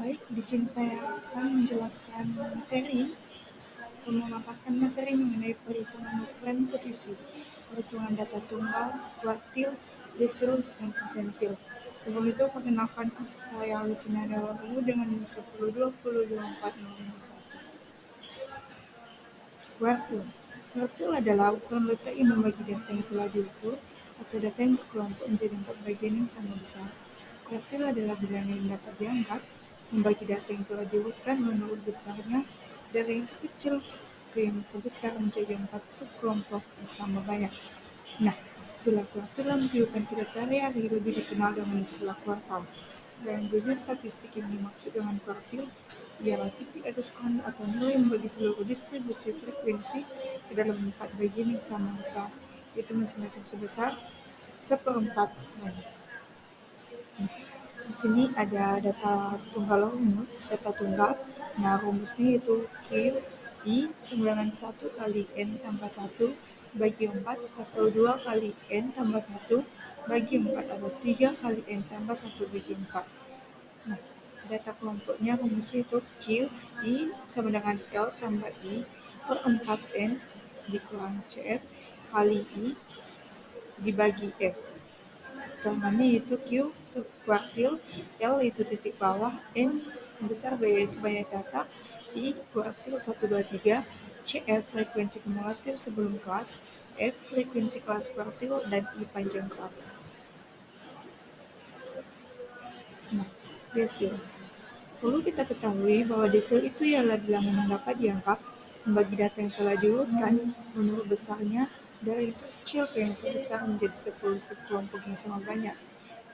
Baik, di sini saya akan menjelaskan materi atau memaparkan materi mengenai perhitungan ukuran posisi, perhitungan data tunggal, kuartil, desil, dan persentil. Sebelum itu, perkenalkan saya Lucina Dewaru dengan 10202401. Kuartil. Kuartil adalah ukuran letak yang membagi data yang telah diukur atau data yang berkelompok menjadi 4 bagian yang sama besar. Kuartil adalah bilangan yang dapat dianggap membagi data yang telah diurutkan menurut besarnya dari yang terkecil ke yang terbesar menjadi 4 subkelompok yang sama banyak. Nah, istilah kuartil dalam kehidupan kita sehari-hari lebih dikenal dengan istilah kuartal. Dalam dunia statistik yang dimaksud dengan kuartil ialah titik atau skala atau nilai yang membagi seluruh distribusi frekuensi ke dalam 4 bagian yang sama besar, yaitu masing-masing sebesar seperempat n. Di sini ada data tunggal rumus, data tunggal. Nah, rumusnya itu Q I sama dengan 1 kali N tambah 1 bagi 4 atau 2 kali N tambah 1 bagi 4 atau 3 kali N tambah 1 bagi 4. Nah, data kelompoknya rumusnya itu Q I sama dengan L tambah I per 4 N dikurang CF kali I dibagi F. Temannya yaitu Q kuartil, L itu titik bawah, N besar yaitu banyak data, I kuartil 1, 2, 3, CF frekuensi kumulatif sebelum kelas, F frekuensi kelas kuartil, dan I panjang kelas. Nah, desil. Perlu kita ketahui bahwa desil itu ialah bilangan yang dapat dianggap membagi data yang telah diurutkan menurut besarnya dari yang terkecil ke yang terbesar menjadi 10 subkelompok yang sama banyak.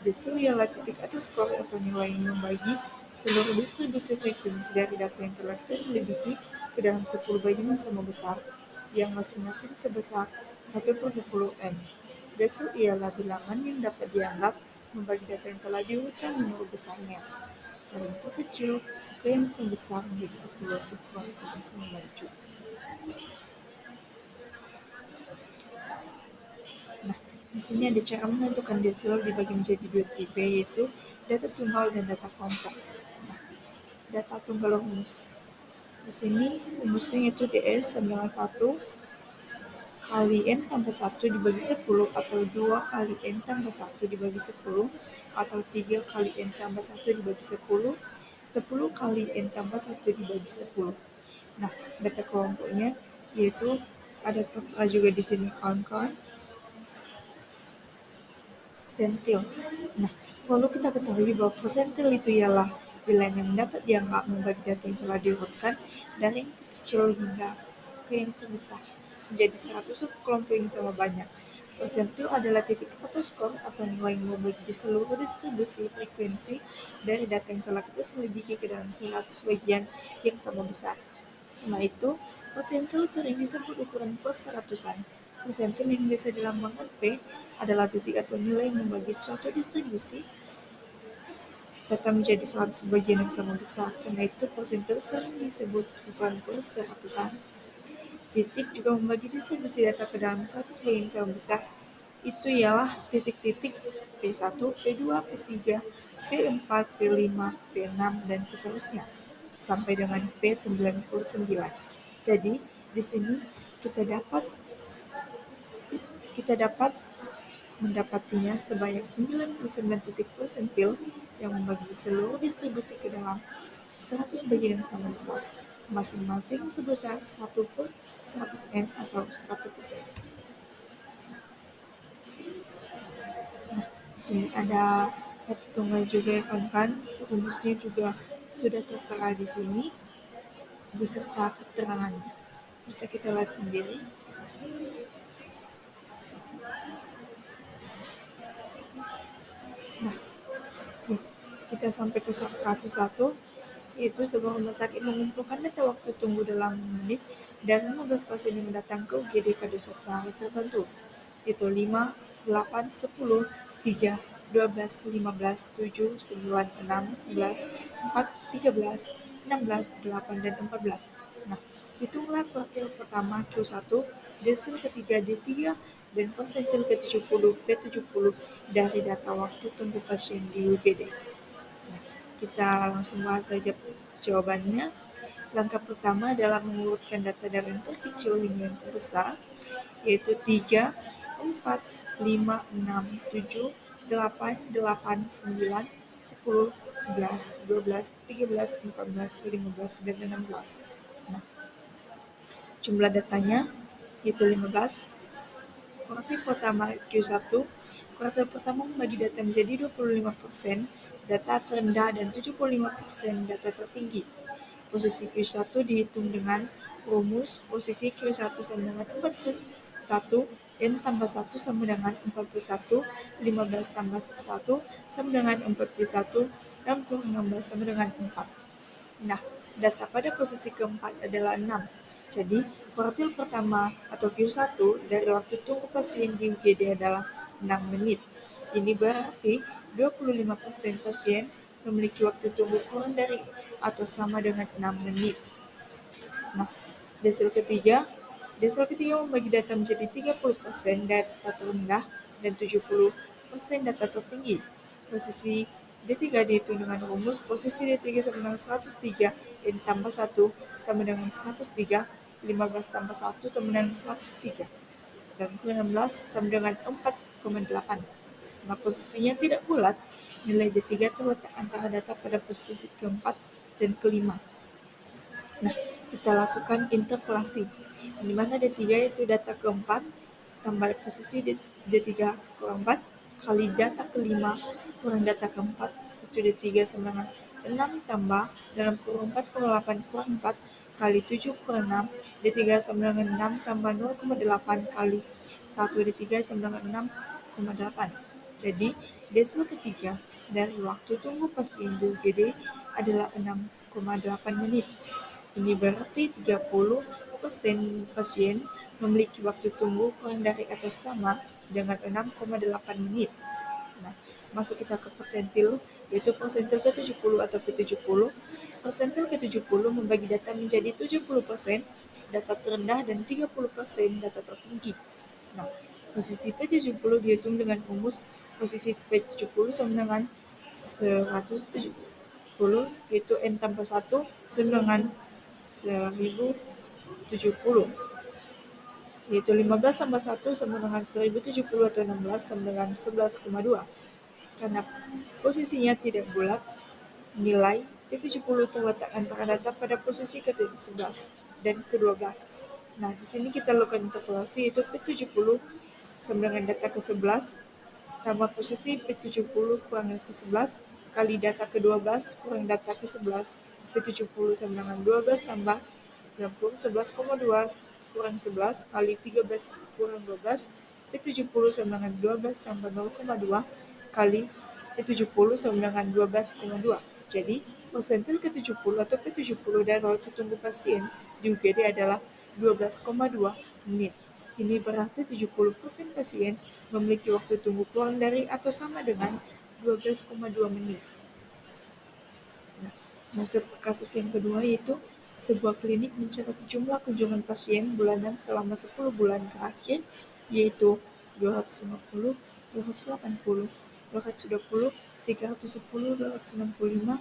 Desil ialah titik atau skor atau nilai yang membagi seluruh distribusi frekuensi dari data yang telah kita selidiki ke dalam 10 bagian yang sama besar, yang masing-masing sebesar 1/10 n. Desil ialah bilangan yang dapat dianggap membagi data yang telah diurutkan menurut besarnya dari yang terkecil ke yang terbesar menjadi 10 subkelompok yang sama maju. Nah, di sini ada cara menentukan desil dibagi menjadi 2 tipe, yaitu data tunggal dan data kelompok. Nah, data tunggal rumus. Di sini rumusnya yaitu DS sama dengan 1 kali N tambah 1 dibagi 10 atau 2 kali N tambah 1 dibagi 10 atau 3 kali N tambah 1 dibagi 10, 10 kali N tambah 1 dibagi 10. Nah, data kelompoknya yaitu ada tertera juga di sini kawan-kawan, persentil. Nah, perlu kita ketahui bahwa persentil itu ialah bilangan yang dapat dianggap membagi data yang telah diurutkan dari yang terkecil hingga ke yang terbesar menjadi 100 subkelompok yang sama banyak. Persentil adalah titik atau skor atau nilai yang membagi di seluruh distribusi frekuensi dari data yang telah kita selidiki ke dalam 100 bagian yang sama besar. Karena itu, persentil sering disebut ukuran perseratusan. Persentil yang biasa dilambangkan P adalah titik atau nilai yang membagi suatu distribusi data menjadi 100 bagian yang sama besar. Karena itu, persentil sering disebut ukuran perseratusan. Titik juga membagi distribusi data ke dalam 100 bagian yang sama besar. Itu ialah titik-titik P1, P2, P3, P4, P5, P6, dan seterusnya sampai dengan P99. Jadi, di sini kita dapat mendapatinya sebanyak 99 titik persentil yang membagi seluruh distribusi ke dalam 100 bagian yang sama besar, masing-masing sebesar 1/100 n atau 1%. Nah, di sini ada data tunggal juga ya kan, rumusnya juga sudah tertera di sini beserta keterangan. Bisa kita lihat sendiri. Nah, kita sampai ke kasus 1, yaitu sebuah rumah sakit mengumpulkan data waktu tunggu dalam menit dari 15 pasien yang datang ke UGD pada suatu hari tertentu, yaitu 5, 8, 10, 3, 12, 15, 7, 9, 6, 11, 4, 13, 16, 8, dan 14. Nah, hitunglah kuartil pertama Q1, desil ketiga D3, dan persentil ke-70 P70 dari data waktu tunggu pasien di UGD. Nah, Kita langsung bahas saja jawabannya. Langkah pertama adalah mengurutkan data dari yang terkecil hingga yang terbesar, yaitu 3, 4, 5, 6, 7, 8, 8, 9, 10, 11, 12, 13, 14, 15, dan 16. Nah, jumlah datanya yaitu 15. Kuartil pertama Q1, kuartil pertama membagi data menjadi 25% data terendah dan 75% data tertinggi. Posisi Q1 dihitung dengan rumus posisi Q1 sama dengan 41, N tambah 1 sama dengan 41, 15 tambah 1 sama dengan 41, dan kurang 16 sama dengan 4. Nah, data pada posisi keempat adalah 6. Jadi, kuartil pertama atau Q1 dari waktu tunggu pasien di UGD adalah 6 menit. Ini berarti 25% pasien memiliki waktu tunggu kurang dari atau sama dengan 6 menit. Nah, desil ketiga membagi data menjadi 30% data terendah dan 70% data tertinggi. Posisi D3 dihitung dengan rumus posisi D3 sama dengan 103, N tambah 1 sama dengan 103, 15 tambah 1 sama dengan 103, dan 16 sama dengan 4,8. Nah, posisinya tidak bulat, nilai D3 terletak antara data pada posisi keempat dan kelima. Nah, kita lakukan interpolasi, di mana D3 itu data keempat, tambah posisi D3 kurang 4, kali data kelima kurang data keempat, itu D3 sama dengan 6 tambah dalam kurung 4 kurang 8 kurang 4, kali 7 kurang 6, D3 sama dengan 6 tambah 0,8 kali 1 D3 sama dengan 6,8. Jadi, desil ketiga dari waktu tunggu pasien di UGD adalah 6,8 menit. Ini berarti 30% pasien memiliki waktu tunggu kurang dari atau sama dengan 6,8 menit. Nah, masuk kita ke persentil, yaitu persentil ke-70 atau P70. Persentil ke-70 membagi data menjadi 70% data terendah dan 30% data tertinggi. Nah, posisi P70 dihitung dengan rumus posisi P70 sama dengan 170, yaitu N tambah 1 sama dengan 1070, yaitu 15 tambah 1 sama dengan 1070 atau 16 sama dengan 11,2. Karena posisinya tidak bulat, nilai P70 terletak antara data pada posisi ke-11 dan ke-12. Nah, di sini kita lakukan interpolasi, yaitu P70 sama dengan data ke-11 tambah posisi P70 kurang ke-11 kali data ke-12 kurang data ke-11. P70 sama dengan 12 tambah 11,2 kurang 11 kali 13 kurang 12. P70 sama dengan 12 tambah 0,2 kali P70 sama dengan 12,2. Jadi, persentil ke-70 atau P70 dari waktu tunggu pasien di UGD adalah 12,2 menit. Ini berarti 70% pasien memiliki waktu tunggu kurang dari atau sama dengan 12,2 menit. Nah, untuk kasus yang kedua yaitu sebuah klinik mencatat jumlah kunjungan pasien bulanan selama 10 bulan terakhir, yaitu 250, 280, 220, 310, 265,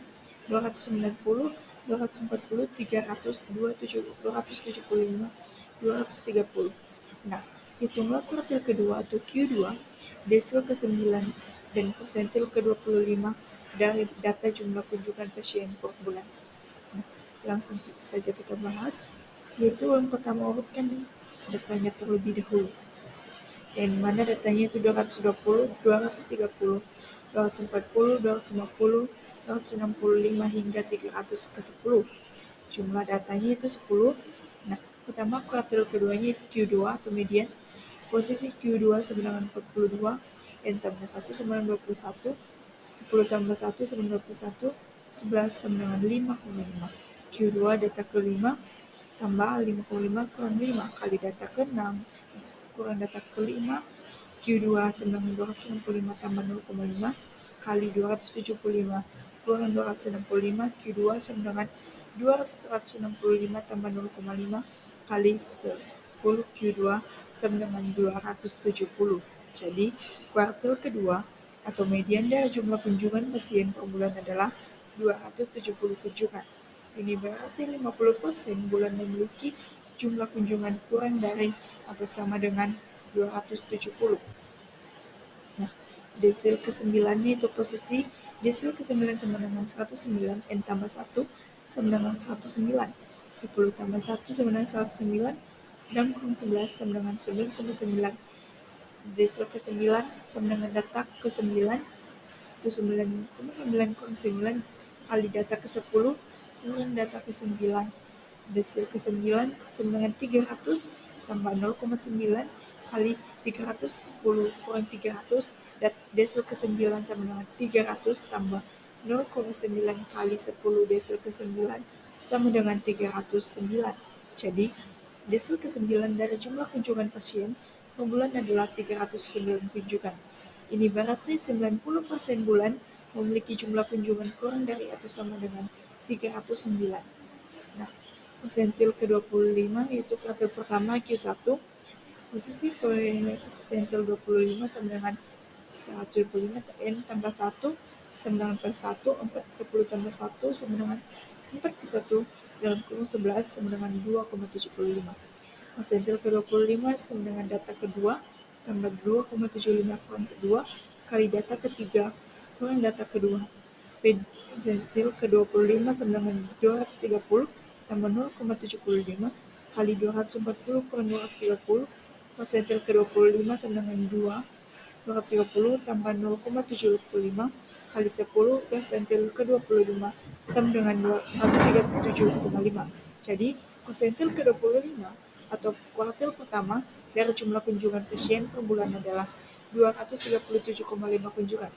290, 240, 300, 275, 230. Nah, hitunglah kuartil kedua atau Q2, desil ke-9, dan persentil ke-25 dari data jumlah kunjungan pasien per bulan. Nah, langsung saja kita bahas, yaitu yang pertama urutkan datanya terlebih dahulu. Yang mana datanya itu 220, 230, 240, 250, 265 hingga 300 ke 10. Jumlah datanya itu 10. Nah, pertama kuartil keduanya Q2 atau median. Posisi Q2 sama dengan 42, N tambah 1 sama dengan 21, 10 tambah 1 sama dengan 21, 11 sama dengan 5,5. Q2 data ke-5 tambah 5,5 kurang 5 kali data ke-6 kurang data ke-5, Q2 sama dengan 265 tambah 0,5 kali 275 kurang 265, Q2 sama dengan 265 tambah 0,5 kali 10, Q2 sama dengan 270. Jadi, kuartil kedua atau median dari jumlah kunjungan pasien per bulan adalah 270 kunjungan. Ini berarti 50% bulan memiliki jumlah kunjungan kurang dari atau sama dengan 270. Nah, desil ke-9-nya itu posisi desil ke-9 sama dengan 109, N tambah 1 sama dengan 109, 10 tambah 1 sama dengan 109, dan kurang 11 sama dengan 9,9. Desil ke-9 sama dengan data ke-9 itu 9,9 kurang 9 kali data ke-10 kurang data ke-9. Desil ke-9 sama dengan 300 tambah 0,9 kali 310 kurang 300. Desil ke-9 sama dengan 300 tambah 0,9 kali 10 desil ke-9 sama dengan 309. Jadi, desil ke-9 dari jumlah kunjungan pasien per bulan adalah 309 kunjungan. Ini berarti 90% bulan memiliki jumlah kunjungan kurang dari atau sama dengan 309. Nah, persentil ke-25 yaitu kuartil pertama Q1. Posisi persentil 25 sama dengan 125, N tambah 1 sama dengan per 1, 10 tambah 1 sama dengan 41, dalam kurung 11 sama dengan 2,75. Persentil ke-25 sama dengan data kedua tambah 2,75 kurang kedua kali data ketiga kurang data kedua. Persentil ke-25 sama dengan 230 tambah 0,75 kali 240 kurang 230. Persentil ke-25 sama dengan 230 tambah 0,75 kali 10. Persentil ke-25 sama dengan 237,5. Jadi, persentil ke-25 atau kuartil pertama dari jumlah kunjungan pasien per bulan adalah 237,5 kunjungan.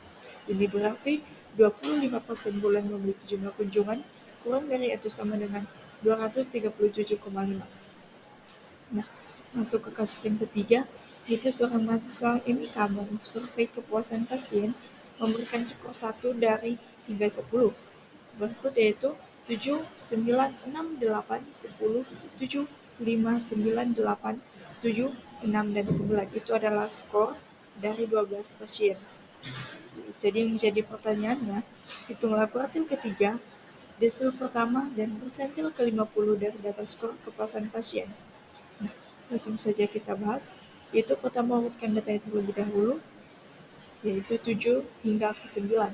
Ini berarti 25% bulan memiliki jumlah kunjungan kurang dari atau sama dengan 237,5. Nah, masuk ke kasus yang ketiga, yaitu seorang mahasiswa MIK survei kepuasan pasien memberikan skor 1 dari hingga 10. Berikut yaitu 7, 9, 6, 8, 10, 7, 5, 9, 8, 7, 6, dan 9. Itu adalah skor dari 12 pasien. Jadi yang menjadi pertanyaannya, hitunglah kuartil ketiga, desil pertama, dan persentil ke-50 dari data skor kepuasan pasien. Nah, langsung saja kita bahas, yaitu pertama urutkan datanya terlebih dahulu, yaitu 7 hingga ke 9.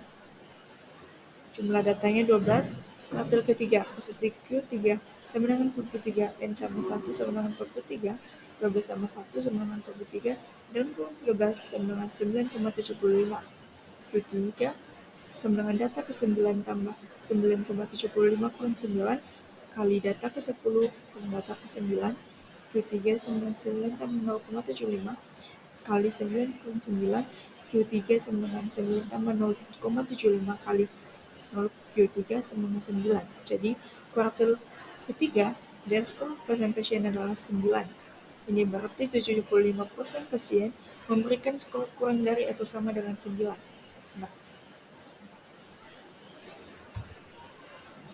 Jumlah datanya 12, kuartil ketiga, posisi Q3 sama dengan 43, N tambah 1 sama dengan 43, 12 tambah 1 sama dengan 43, dalam kurung 13 sama dengan 9,75. Q3 sama dengan data ke-9 tambah 9,75 kurang 9 kali data ke-10 kurang data ke-9. Q3 sama dengan 9 tambah 0,75 kali 9 kurang 9. Q3 sama dengan 9 tambah 0,75 kali 0 Q3 sama dengan 9. Jadi, kuartil ketiga dari skor pasien adalah 9. Ini berarti 75% pasien memberikan skor kurang dari atau sama dengan 9. Nah,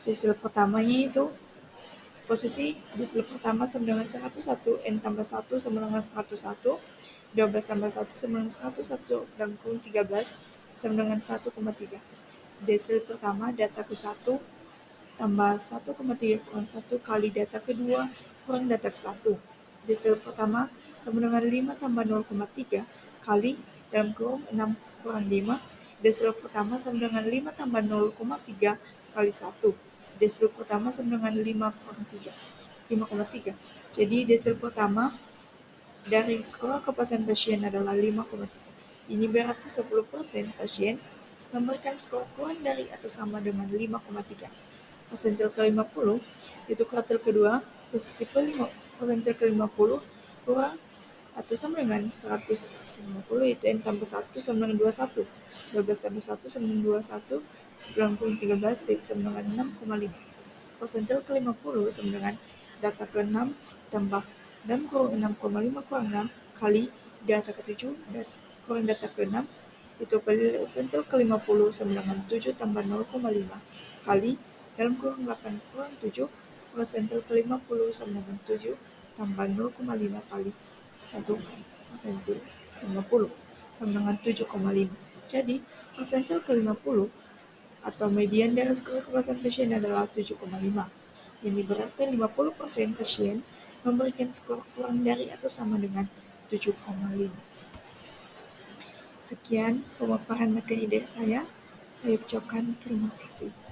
desil pertamanya itu posisi desil pertama sama dengan 101, N tambah 1 sama dengan 101, 12 tambah 1 sama dengan 101, dan kurung 13 sama dengan 1,3. Desil pertama data ke-1 tambah 1,3 kurang 1 kali data kedua kurang data ke-1. Desil pertama sama dengan 5 tambah 0,3 kali dalam kurung 6 kurang 5. Desil pertama sama dengan 5 tambah 0,3 kali 1. Desil pertama sama dengan 5 kurang 3, 5,3. Jadi desil pertama dari skor kepuasan pasien adalah 5,3. Ini berarti 10% pasien memberikan skor kurang dari atau sama dengan 5,3. Persentil ke-50 itu kuartil kedua, posisi persentil ke-50 kurang atau sama dengan 150, itu N tambah 1 sama dengan 21, 12 tambah 1 sama dengan 21, kurang 13 sama dengan 6,5. Persentil ke-50 sama dengan data ke-6 tambah dan kurang 6,5 kurang 6 kali data ke-7 kurang data ke-6, itu persentil ke-50 sama dengan 7 tambah 0,5 kali dalam kurang 8 kurang 7. Persentil ke-50 sama dengan 7 tambah 0,5 kali 1 persentil 50 sama dengan 7,5. Jadi persentil ke-50 atau median dari skor kepuasan pasien adalah 7,5, yang berarti 50% pasien memberikan skor kurang dari atau sama dengan 7,5. Sekian pemaparan materi dari saya ucapkan terima kasih.